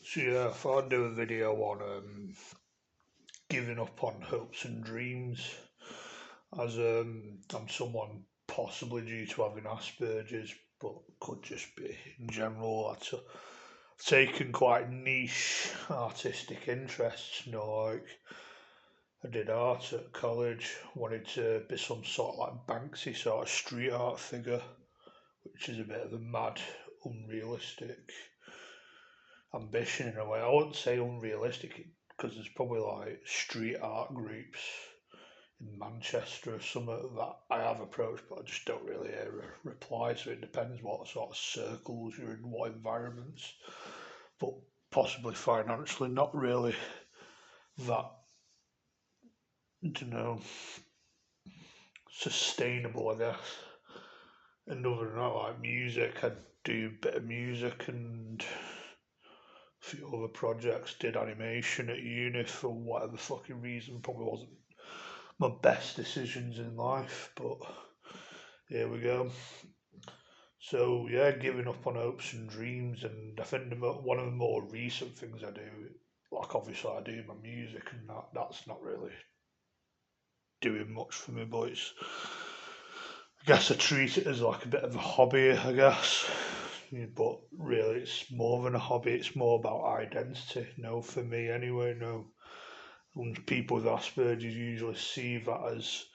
So yeah, I thought I'd do a video on giving up on hopes and dreams, as I'm someone possibly due to having Asperger's, but could just be in general. I've taken quite niche artistic interests. Like I did art at college, wanted to be some sort of like Banksy sort of street art figure, which is a bit of a mad, unrealistic ambition in a way. I wouldn't say unrealistic because there's probably like street art groups in Manchester or something that I have approached, but I just don't really hear a reply. So it depends what sort of circles you're in, what environments, but possibly financially, not really that, I don't know, sustainable, I guess. And other than that, like music, I do a bit of music and a few other projects, did animation at uni for whatever fucking reason, probably wasn't my best decisions in life, but here we go. So yeah, giving up on hopes and dreams, and I think one of the more recent things I do, like obviously I do my music, and that's not really doing much for me, but it's, I guess I treat it as like a bit of a hobby, I guess. Yeah, but really, it's more than a hobby. It's more about identity. No, for me anyway. No, and people with Asperger's usually see that as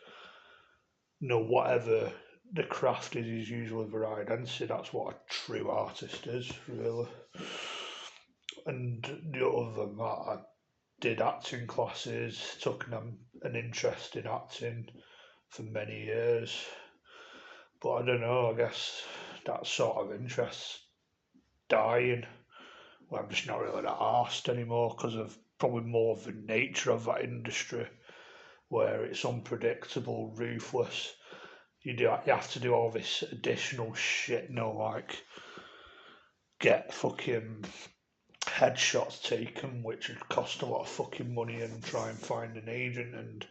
whatever the craft is usually their identity. That's what a true artist is, really. And other than that, I did acting classes, took an interest in acting for many years. But I don't know, I guess that sort of interest dying. Well, I'm just not really that arsed anymore because of probably more of the nature of that industry where it's unpredictable, ruthless. You have to do all this additional shit, like get fucking headshots taken, which would cost a lot of fucking money, and try and find an agent, and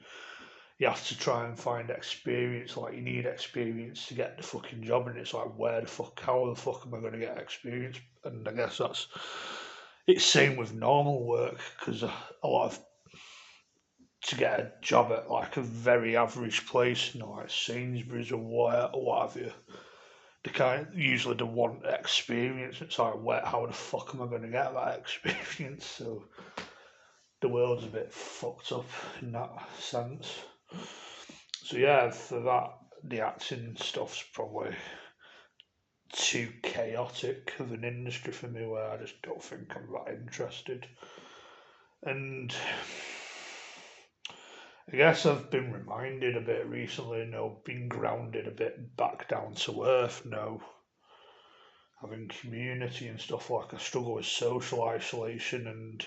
you have to try and find experience. Like you need experience to get the fucking job, and it's like how the fuck am I going to get experience? And I guess it's same with normal work because a lot of to get a job at like a very average place, like Sainsbury's or what have you, they kind usually they want experience. It's like, how the fuck am I going to get that experience? So the world's a bit fucked up in that sense. So yeah, for that, the acting stuff's probably too chaotic of an industry for me, where I just don't think I'm that interested. And I guess I've been reminded a bit recently, being grounded a bit back down to earth, having community and stuff. Like I struggle with social isolation, and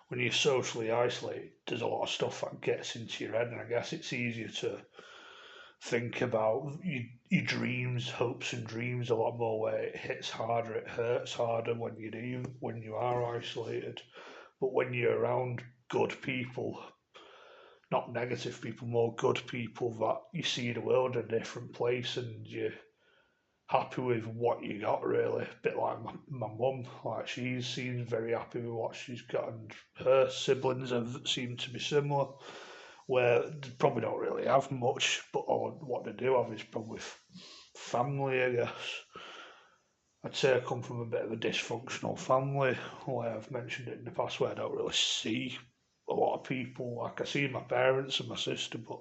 when you're socially isolated, there's a lot of stuff that gets into your head, and I guess it's easier to think about your dreams, hopes, and dreams a lot more. Where it hits harder, it hurts harder when you are isolated. But when you're around good people, not negative people, more good people, that you see the world in a different place, and you're happy with what you got, really. A bit like my mum, like she seems very happy with what she's got, and her siblings have seemed to be similar, where they probably don't really have much, but all what they do have is probably family, I guess. I'd say I come from a bit of a dysfunctional family, where I've mentioned it in the past, where I don't really see a lot of people. Like I see my parents and my sister, but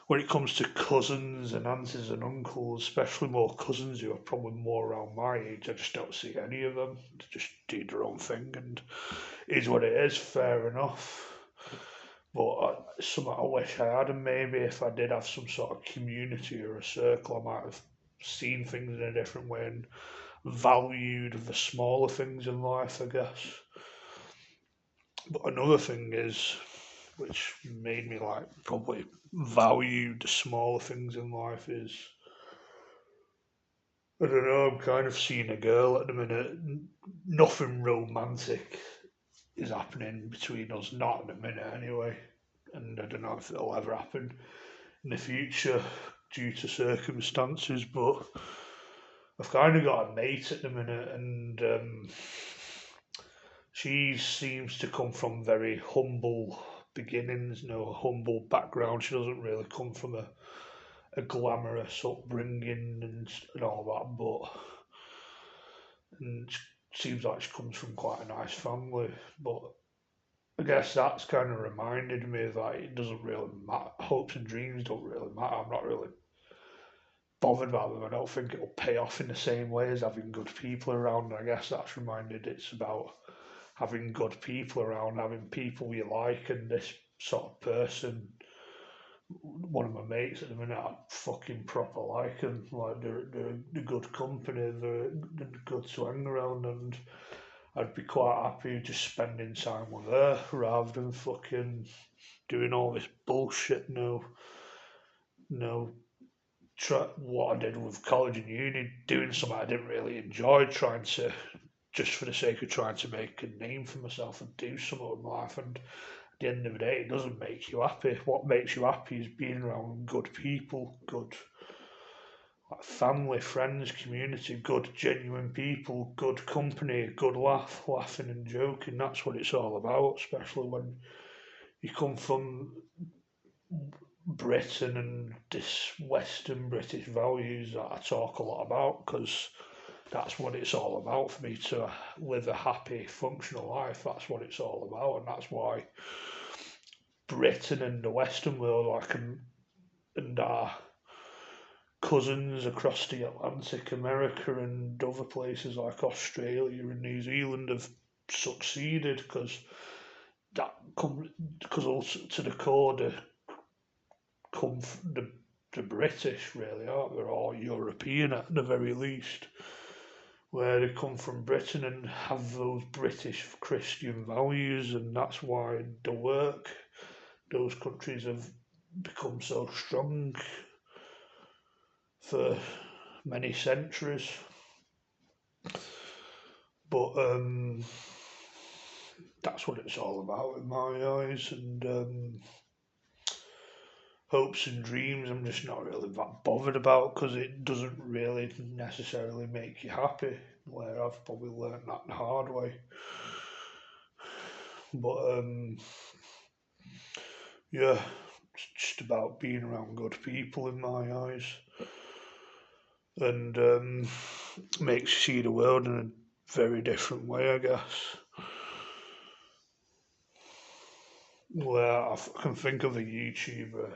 when it comes to cousins and aunties and uncles, especially more cousins who are probably more around my age, I just don't see any of them. They just do their own thing, and it is what it is, fair enough. But something I wish I had, and maybe if I did have some sort of community or a circle, I might have seen things in a different way and valued the smaller things in life, I guess. But another thing is, which made me like probably value the smaller things in life, is I don't know. I'm kind of seeing a girl at the minute. Nothing romantic is happening between us, not at the minute anyway. And I don't know if it'll ever happen in the future due to circumstances. But I've kind of got a mate at the minute, and she seems to come from very humble beginnings, humble background. She doesn't really come from a glamorous upbringing and all that, and seems like she comes from quite a nice family. But I guess that's kind of reminded me that it doesn't really matter. Hopes and dreams don't really matter. I'm not really bothered about them. I don't think it'll pay off in the same way as having good people around. I guess that's reminded it's about having good people around, having people you like, and this sort of person. One of my mates at the minute, I fucking proper like them. Like they're good company, they're good to hang around, and I'd be quite happy just spending time with her rather than fucking doing all this bullshit. No, what I did with college and uni, doing something I didn't really enjoy, trying to just for the sake of trying to make a name for myself and do something with my life. And at the end of the day, it doesn't make you happy. What makes you happy is being around good people, good like family, friends, community, good, genuine people, good company, good laugh, laughing and joking. That's what it's all about, especially when you come from Britain and this Western British values that I talk a lot about, because that's what it's all about for me to live a happy, functional life. That's what it's all about, and that's why Britain and the Western world, and our cousins across the Atlantic, America, and other places like Australia and New Zealand have succeeded because also to the core they come the British really aren't they, or European at the very least, where they come from Britain and have those British Christian values, and that's why the work those countries have become so strong for many centuries. But that's what it's all about in my eyes. And hopes and dreams, I'm just not really that bothered about because it doesn't really necessarily make you happy. Where I've probably learned that the hard way. But yeah, it's just about being around good people in my eyes, and makes you see the world in a very different way, I guess. Where can think of a YouTuber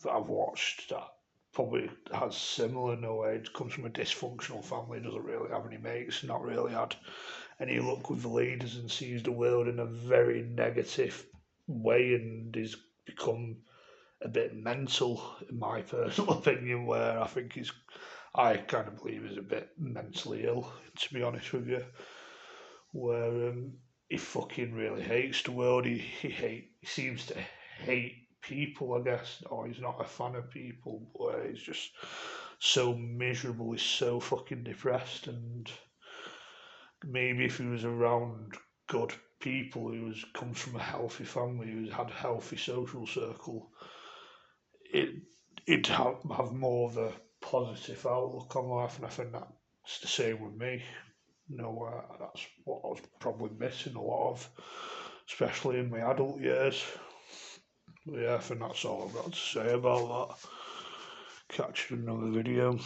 that I've watched that probably has similar no age, comes from a dysfunctional family, doesn't really have any mates, not really had any luck with the leaders, and sees the world in a very negative way, and is become a bit mental, in my personal opinion. Where I kind of believe he's a bit mentally ill, to be honest with you. Where he fucking really hates the world. He seems to hate people, I guess, or he's not a fan of people. Where he's just so miserable. He's so fucking depressed, and maybe if he was around good people who comes from a healthy family, who's had a healthy social circle, it it'd have more of a positive outlook on life, and I think that's the same with me. That's what I was probably missing a lot of, especially in my adult years. But yeah, I think that's all I've got to say about that. Catch you in another video.